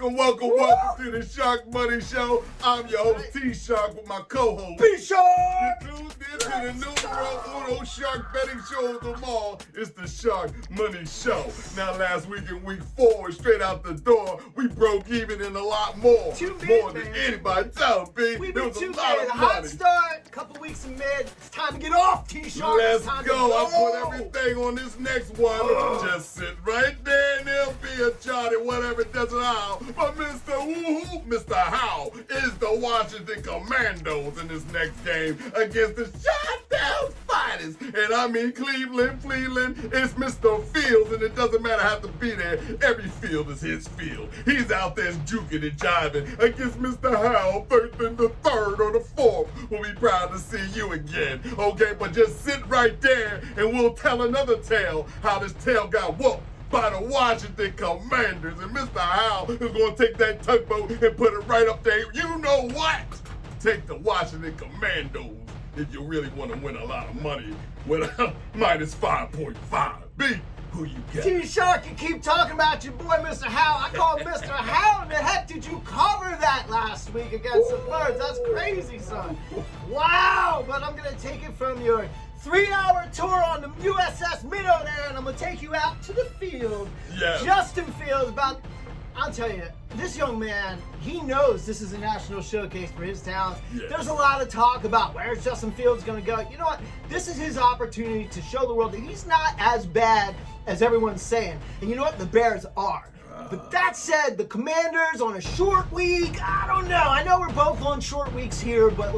Welcome to the Sharkmoney Show. I'm your host, T-Shark, with my co-host, B-Shark! You tuned in to the numero uno shark betting show of them all. It's the Sharkmoney Show. Now, last week in week 4, straight out the door, we broke even and a lot more. More than anybody. Tell them, B. We've There been was a too lot bad. of Hot money. start, a couple weeks in mid. It's time to get off, T-Shark. Let's It's time go. to I put everything on this next one. Just sit right there and there'll be a chart and whatever it doesn't how. But Mr. Woohoo, Mr. How is the Washington Commandos in this next game against the Shutdown Fighters. And I mean Cleveland. It's Mr. Fields, and it doesn't matter how to be there. Every field is his field. He's out there juking and jiving against Mr. How, first and the third or the fourth. We'll be proud to see you again. Okay, but just sit right there and we'll tell another tale how this tale got whooped by the Washington Commanders. And Mr. Howell is going to take that tugboat and put it right up there. You know what? Take the Washington Commandos if you really want to win a lot of money with a minus 5.5. B, who you got? T-Shark, you keep talking about your boy, Mr. How. I call him Mr. How. The heck did you cover that last week against the Birds? That's crazy, son. Wow. But I'm going to take it from your 3-hour tour on the USS Minnow there, and I'm going to take you out to the field. Yeah. Justin Fields, I'll tell you, this young man, he knows this is a national showcase for his talents. Yes. There's a lot of talk about where's Justin Fields going to go. You know what? This is his opportunity to show the world that he's not as bad as everyone's saying. And you know what? The Bears are. But that said, the Commanders on a short week, I don't know. I know we're both on short weeks here, but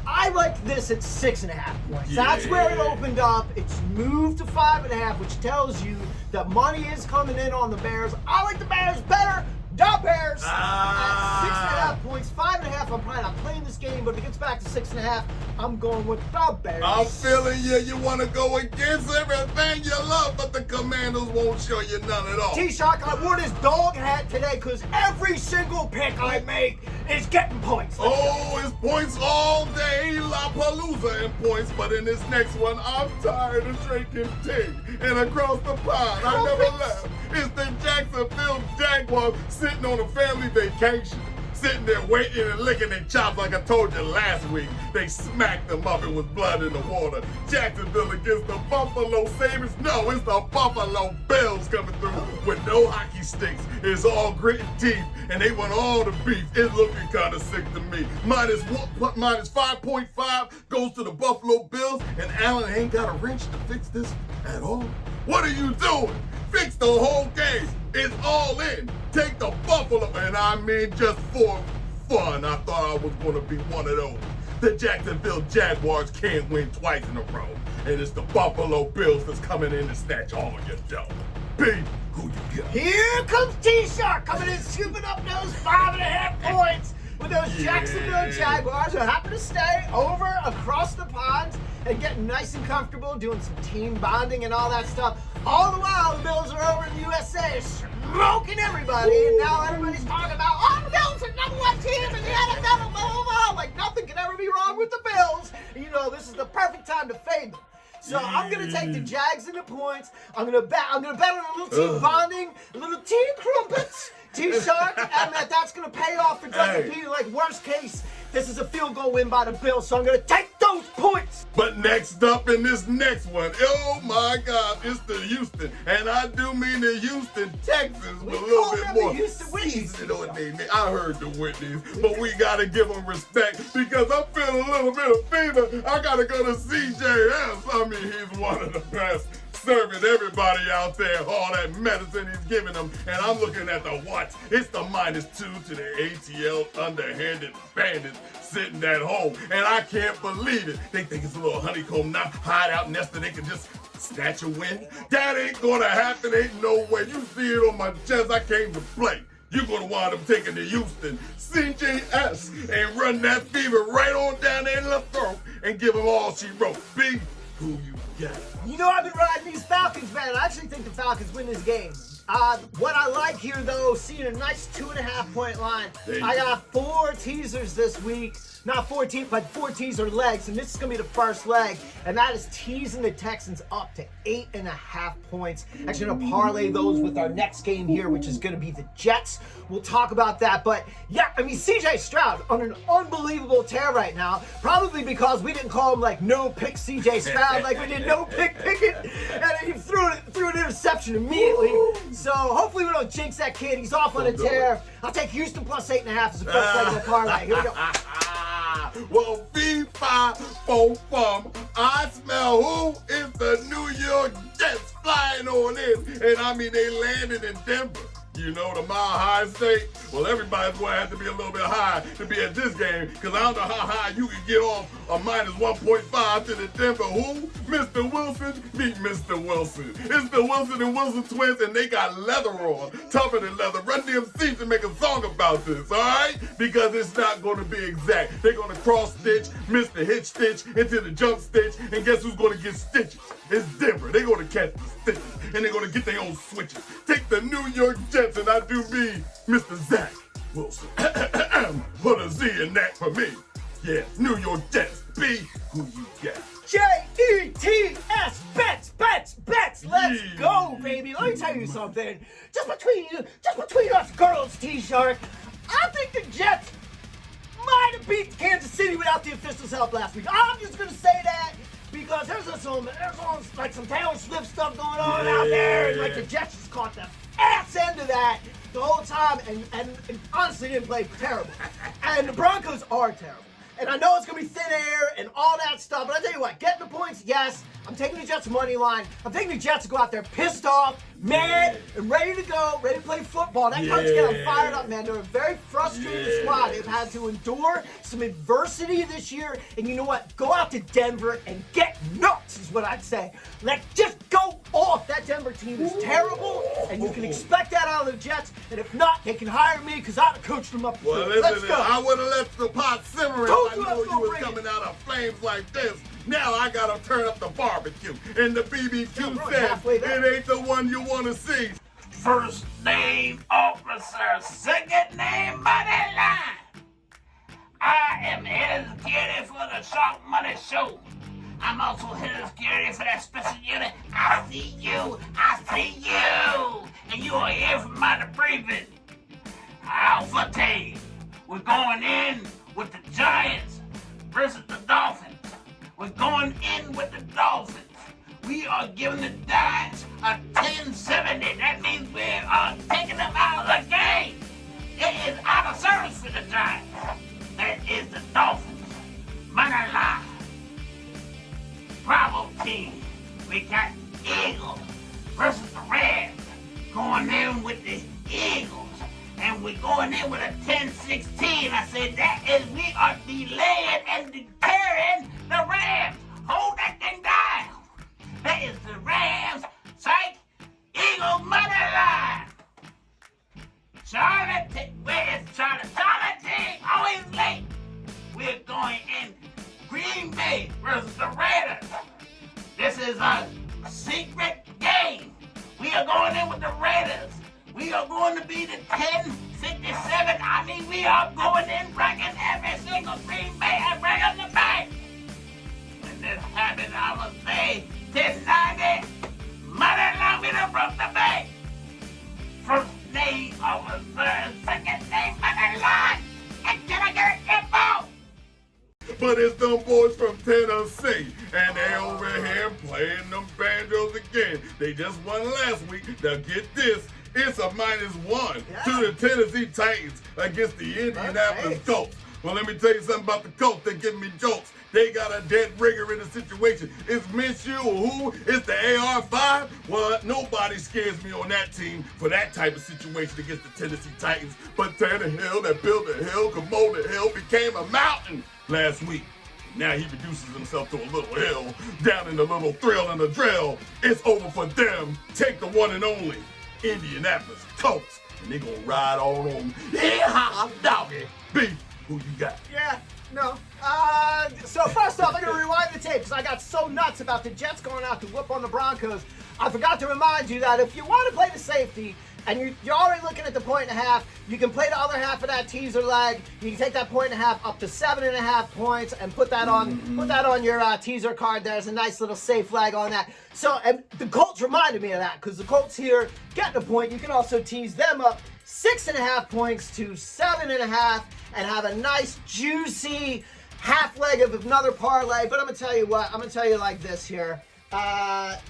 I like this at 6.5 points. Yeah. That's where it opened up. It's moved to 5.5, which tells you that money is coming in on the Bears. I like the Bears better. The Bears at 6.5 points, 5.5. I'm probably not playing this game, but if it gets back to 6.5, I'm going with the Bears. I'm feeling you. You want to go against everything you love, but the Commandos won't show you none at all. T-Shark, I wore this dog hat today because every single pick I make is getting points. Oh, it's points all day, La Palooza and points. But in this next one, I'm tired of drinking tea. And across the pond, I never left. It's the Jacksonville Jaguars sitting on a family vacation. Sitting there waiting and licking their chops like I told you last week. They smacked them up. It was blood in the water. Jacksonville against the Buffalo Sabres. No, it's the Buffalo Bills coming through with no hockey sticks. It's all grit and teeth, and they want all the beef. It's looking kind of sick to me. Minus 5.5 goes to the Buffalo Bills, and Allen ain't got a wrench to fix this at all. What are you doing? Fix the whole game. It's all in. Take the Buffalo, and I mean just for fun. I thought I was going to be one of those. The Jacksonville Jaguars can't win twice in a row, and it's the Buffalo Bills that's coming in to snatch all your dough. B, who you got? Here comes T-Shark coming in, scooping up those 5.5 points with those Jacksonville Jaguars who happen to stay over across the pond and getting nice and comfortable, doing some team bonding and all that stuff. All the while, the Bills are over in the USA smoking everybody, and now everybody's talking about, oh, the Bills are number 1 team in the NFL, blah, blah, blah. Like nothing can ever be wrong with the Bills. You know, this is the perfect time to fade them. So I'm gonna take the Jags in the points. I'm gonna bet on a little team bonding, a little team crumpets, T-Shark, and that's gonna pay off for Justin Peter. Like worst case, this is a field goal win by the Bills, so I'm gonna take those points. But next up in this next one, oh my God, it's the Houston, and I do mean the Houston Texans with a little bit more seasoning on their name. I heard the Whitneys, but we gotta give them respect because I'm feeling a little bit of fever. I gotta go to CJS. I mean, he's one of the best, serving everybody out there all that medicine he's giving them. And I'm looking at the watch. It's the -2 to the ATL underhanded bandits sitting at home. And I can't believe it. They think it's a little honeycomb now, hideout nest that they can just snatch a win. That ain't gonna happen. Ain't no way. You see it on my chest. I came to play. You're going to wind up taking the Houston CJS and run that fever right on down there in the throat and give them all she wrote. B, who you got? You know, I've been riding these Falcons, man. I actually think the Falcons win this game. What I like here, though, seeing a nice 2.5 point line. I got 4 teasers this week. not 14, but 4 teaser legs, and this is going to be the first leg, and that is teasing the Texans up to 8.5 points. Actually, going to parlay those with our next game here, which is going to be the Jets. We'll talk about that, but yeah, I mean, CJ Stroud on an unbelievable tear right now, probably because we didn't call him like no pick CJ Stroud, like we did no pick Pickett, and he threw an interception immediately. So hopefully we don't jinx that kid. He's off on a tear. I'll take Houston plus 8.5 as the first leg of the parlay. Here we go. Well, V5 for fun. I smell who is the New York Jets flying on in. And I mean, they landed in Denver. You know, the Mile High State. Well, everybody's going to have to be a little bit high to be at this game, because I don't know how high you can get off a minus 1.5 to the Denver who? Mr. Wilson? Meet Mr. Wilson. It's the Wilson and Wilson twins, and they got leather on, tougher than leather. Run DMC to make a song about this, all right? Because it's not going to be exact. They're going to cross-stitch, miss the hitch stitch into the jump stitch, and guess who's going to get stitches? It's Denver. They're going to catch the stitches, and they're going to get their own switches. Take the New York Jets, and I do mean Mr. Zach Wilson. Put a Z in that for me. Yeah, New York Jets. B, who you got? Jets, bets. Let's go, baby. Let me tell you something. Just between us girls, T-Shark, I think the Jets might have beat Kansas City without the officials' help last week. I'm just gonna say that because there's some Taylor Swift stuff going on out there, and like the Jets just caught the ass end of that the whole time, and honestly didn't play terrible. And the Broncos are terrible. And I know it's going to be thin air and all that stuff, but I tell you what, getting the points, yes. I'm taking the Jets money line. I'm taking the Jets to go out there pissed off, mad, and ready to go, ready to play football. That coach get them fired up, man. They're a very frustrated squad. They've had to endure some adversity this year, and you know what? Go out to Denver and get nuts is what I'd say. Just go off. That Denver team is terrible, and you can expect that out of the Jets, and if not, they can hire me because I've coached them up before. Well, Let's go. I would have left the pot simmering if I knew you was coming out of flames like this. Now I gotta turn up the barbecue. And the BBQ says it ain't the one you wanna see. First name officer, second name money line. I am head of security for the Sharkmoney Show. I'm also head of security for that special unit. I see you. And you are here for my debriefing. Alpha team. We're going in with the Giants versus the Dolphins. We're going in with the Dolphins. We are giving the Giants a 10-70. That means we are taking them out of the game. It is out of service for the Giants. That is the Dolphins. Money line. Bravo team. We got Eagles versus the Rams. Going in with the Eagles. And we're going in with a 10-16. I said that is we are delaying and deterring the Rams. Hold that thing down. That is the Rams, psych, Eagles money line. Charlotte, where is Charlotte? Charlotte team, always late. We're going in Green Bay versus the Raiders. This is a secret game. We are going in with the Raiders. We are going to be the 10-57. I mean, we are going in breaking every single Green Bay and bringing the bank. When this happens, I will say 10-90. Money line, we done broke the bank. First name officer, second name money line. And can I get an info? But it's them boys from Tennessee, and they over here playing them banjos again. They just won last week. Now get this. It's a -1 to the Tennessee Titans against the Indianapolis Colts. Well, let me tell you something about the Colts. They're giving me jokes. They got a dead ringer in the situation. It's Minshew or who? It's the AR-5? Well, nobody scares me on that team for that type of situation against the Tennessee Titans. But Tannehill, that built a hill, could mold a hill, became a mountain last week. Now he reduces himself to a little hill, down in the little thrill and the drill. It's over for them. Take the one and only Indianapolis Colts, and they gonna ride all on. Yeehaw, doggy. B, who you got? So first off, I'm going to rewind the tape because I got so nuts about the Jets going out to whoop on the Broncos. I forgot to remind you that if you want to play the safety, and you're already looking at the 1.5. You can play the other half of that teaser leg. You can take that 1.5 up to 7.5 points and put that on your teaser card. There's a nice little safe leg on that. So, and the Colts reminded me of that because the Colts here getting a point. You can also tease them up 6.5 points to 7.5 and have a nice juicy half leg of another parlay. But I'm gonna tell you what. I'm gonna tell you like this here.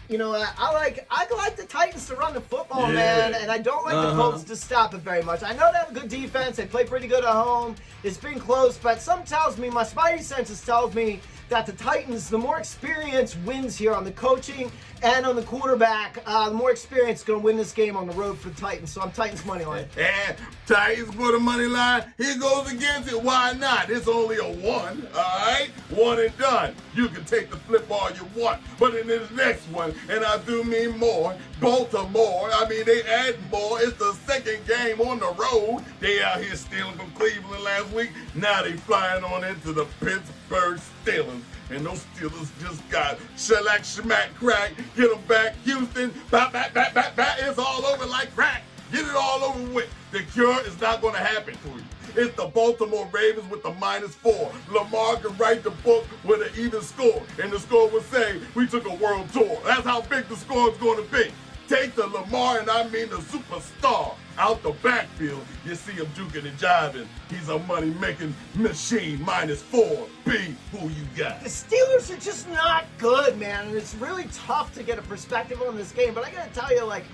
You know, I like the Titans to run the football, man, and I don't like the Colts to stop it very much. I know they have a good defense. They play pretty good at home. It's been close, but something tells me, my spidey senses tells me that the Titans, the more experience wins here on the coaching and on the quarterback. The more experience is going to win this game on the road for the Titans. So I'm Titans money line. And Titans for the money line. He goes against it. Why not? It's only a 1. All right, 1 and done. You can take the flip all you want, but in this next one, and I do mean more, Baltimore. I mean they add more. It's the second game on the road. They out here stealing from Cleveland last week. Now they flying on into the Pittsburgh Steelers. And those Steelers just got shellac, schmack, crack. Get them back. Houston, bat. It's all over like crack. Get it all over with. The cure is not going to happen for you. It's the Baltimore Ravens with the -4. Lamar can write the book with an even score. And the score will say, we took a world tour. That's how big the score is going to be. Take the Lamar, and I mean the superstar, out the backfield. You see him juking and jiving. He's a money-making machine. -4. B, who you got? The Steelers are just not good, man, and it's really tough to get a perspective on this game. But I got to tell you, like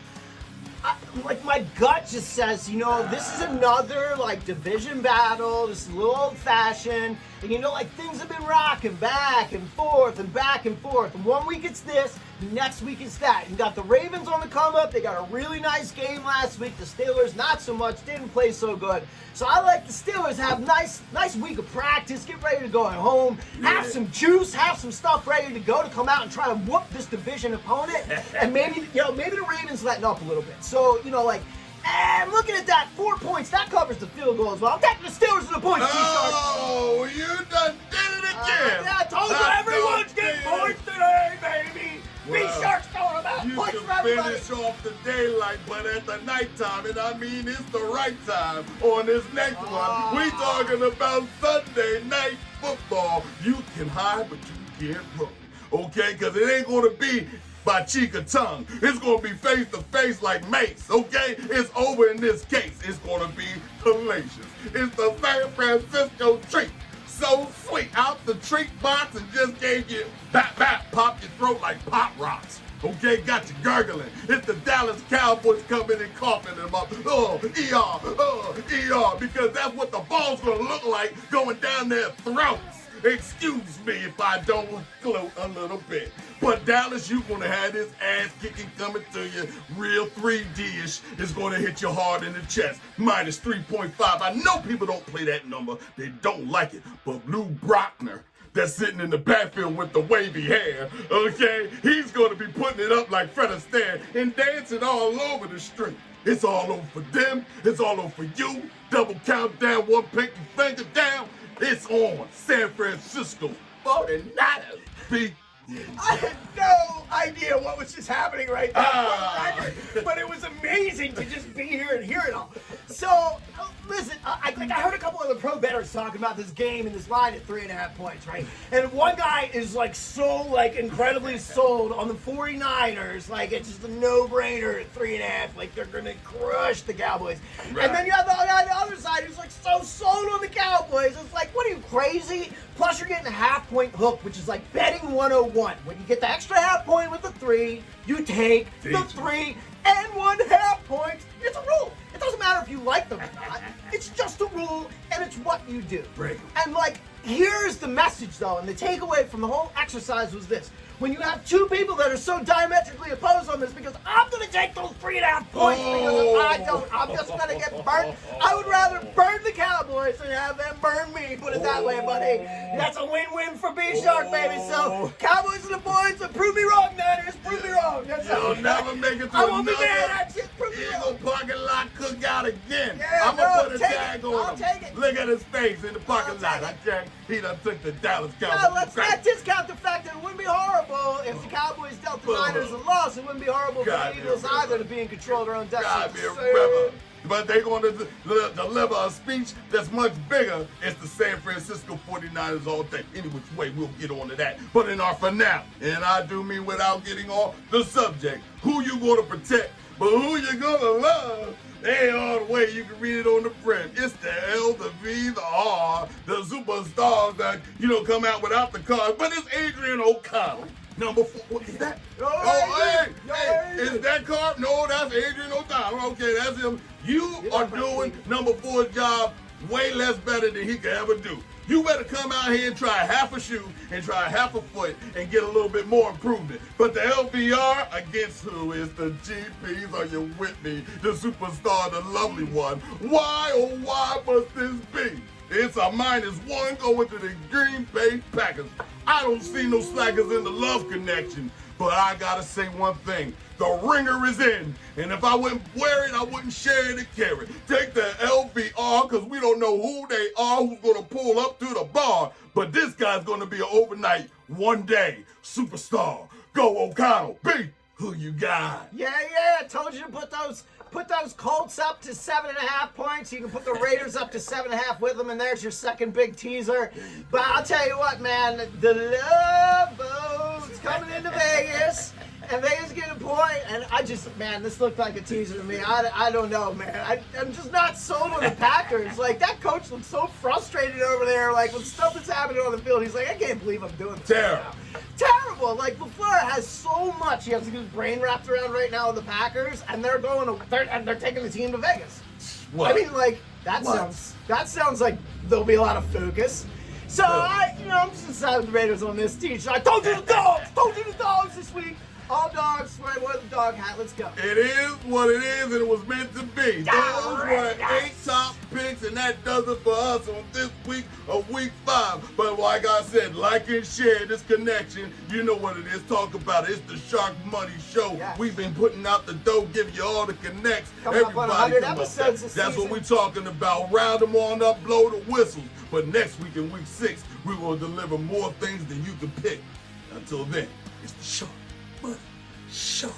my gut just says, you know, this is another like division battle. This is a little old-fashioned, and you know, like things have been rocking back and forth and back and forth. And one week it's this, the next week it's that. You got the Ravens on the come up. They got a really nice game last week. The Steelers not so much, didn't play so good. So I like the Steelers have nice week of practice. Get ready to go at home. Have some juice. Have some stuff ready to go to come out and try to whoop this division opponent. And maybe maybe the Ravens letting up a little bit. So you know, like. I'm looking at that 4 points. That covers the field goal as well. I'm taking the Steelers to the points. Oh, you done did it again. Yeah, I told you everyone's getting points today, baby. B-Shark's throwing them out. You Points can for everybody. finish off the daylight, but at the nighttime, and I mean it's the right time on this next one. We talking about Sunday night football. You can hide, but you can't run. Okay? Because it ain't going to be by cheek or tongue. It's going to be face to face like Mace, okay? It's over in this case. It's going to be hellacious. It's the San Francisco treat. So sweet. Out the treat box and just gave you bap, pop your throat like pop rocks. Okay, got you gurgling. It's the Dallas Cowboys coming and coughing them up. ER, because that's what the ball's going to look like going down their throats. Excuse me if I don't gloat a little bit. But Dallas, you're going to have this ass kicking coming to you. Real 3D-ish. It's going to hit you hard in the chest. -3.5. I know people don't play that number. They don't like it. But Lou Brockner, that's sitting in the backfield with the wavy hair, okay? He's going to be putting it up like Fred Astaire and dancing all over the street. It's all over for them. It's all over for you. Double countdown, one pinky finger down. It's on San Francisco 49ers. B. I had no idea what was just happening right now, but it was amazing to just be here and hear it all. So, listen, I heard a couple of the pro bettors talking about this game and this line at 3.5 points, right? And one guy is like so like incredibly sold on the 49ers, like it's just a no-brainer at 3.5, like they're gonna crush the Cowboys. Right. And then you have the guy on the other side who's like so sold on the Cowboys. It's like, what are you, crazy? Plus you're getting a half-point hook, which is like betting 101. When you get the extra half point with the 3, you take the 3.5 points. It's a rule. It doesn't matter if you like them or not. It's just a rule, and it's what you do. Right. And like, here's the message though, and the takeaway from the whole exercise was this. When you have two people that are so diametrically opposed on this, because I'm going to take those 3.5 points because if I don't, I'm just going to get burnt. I would rather burn the Cowboys than have them burn me. Put it that way, buddy. That's a win-win for B-Shark, baby. So, Cowboys and the boys, so prove me wrong, Niners. Prove me wrong. That's You'll never make it to I won't be another mad at you. Prove me wrong. Eagle parking lot cookout again. Yeah, I'm going to put a take tag it. on I'll him. take it. Look at his face in the parking lot. I check. He done took the Dallas No, Cowboys. let's not discount the fact that it wouldn't be horrible if the Cowboys dealt the Niners a loss. It wouldn't be horrible for the Eagles either to be in control of their own God, destiny. be a rebel. But they're going to deliver a speech that's much bigger. It's the San Francisco 49ers all day. Any which way, we'll get on to that. But in our finale, and I do mean without getting off the subject, who you going to protect, but who you going to love, they all the way. You can read it on the print. It's the L, the V, the R, the superstars that, come out without the cards. But it's Adrian O'Connell. Number 4, what is that? Hey, is that card? No, that's Adrian O'Connell. Okay, that's him. You are doing number 4's job way less better than he could ever do. You better come out here and try half a shoe and try half a foot and get a little bit more improvement. But the LBR against who is the GPs? Are you with me? The superstar, the lovely one. Why, oh why must this be? It's a -1 going to the Green Bay Packers. I don't see no slackers in the love connection, but I gotta say one thing. The ringer is in, and if I wouldn't wear it, I wouldn't share it and carry it. Take the LBR, because we don't know who they are, who's going to pull up to the bar, but this guy's going to be an overnight, one day superstar. Go O'Connell. B, who you got? Yeah, I told you to put those Colts up to 7.5 points. You can put the Raiders up to 7.5 with them, and there's your second big teaser. But I'll tell you what, man, the love boat's coming into Vegas. And Vegas getting a point, and this looked like a teaser to me. I don't know, man. I'm just not sold on the Packers. Like, that coach looks so frustrated over there. Like, when stuff that's happening on the field, he's like, I can't believe I'm doing this. Terrible. Like, LaFleur has so much he has to get his brain wrapped around right now with the Packers, and they're taking the team to Vegas. What? I mean, like, that sounds like there'll be a lot of focus. So, I'm just inside with the Raiders on this teaser. I told you the dogs this week. All dogs, right? Wear the dog hat. Let's go. It is what it is, and it was meant to be. Those were 8 top picks, and that does it for us on this week of week 5. But like I said, like and share this connection. You know what it is. Talk about it. It's the Shark Money Show. Yes. We've been putting out the dough, giving you all the connects. Coming up on 100 episodes this That's season. what we're talking about. Round them on up, blow the whistles. But next week in week 6, we will deliver more things than you can pick. Until then, it's the Shark Money Show.